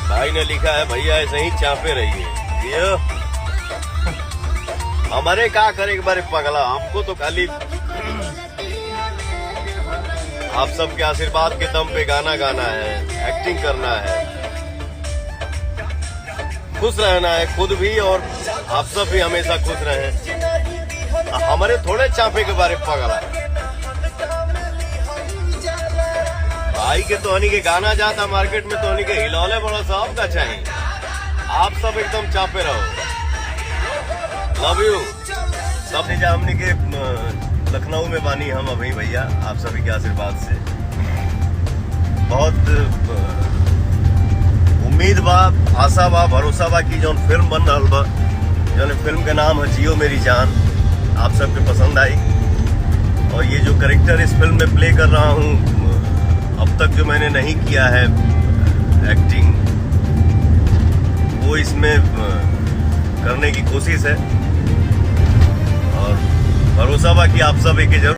भाई ने लिखा है भैया ऐसे ही चापे रहिए ये हमारे क्या करे एक बार पगला, हमको तो खाली आप सबके आशीर्वाद के दम पे गाना गाना है, एक्टिंग करना है, खुश रहना है खुद भी और आप सब भी हमेशा खुश रहे। हमारे थोड़े चापे के बारे पगला भाई के तो हनी के गाना जाता मार्केट में तो हनी के हिलौले बड़ा साहब का चाहिए। आप सब एकदम चापे रहो। लव यू सब निजा हमने के लखनऊ में बानी हम अभी भैया आप सभी के आशीर्वाद से बहुत उम्मीद बा, आशा बा, भरोसा बा कि जो फिल्म बन रहा बा जो फिल्म का नाम है जियो मेरी जान आप सबके पसंद आई। और ये जो कैरेक्टर इस फिल्म में प्ले कर रहा हूँ अब तक जो मैंने नहीं किया है एक्टिंग वो इसमें करने की कोशिश है और भरोसा बा कि आप सब एक जरूर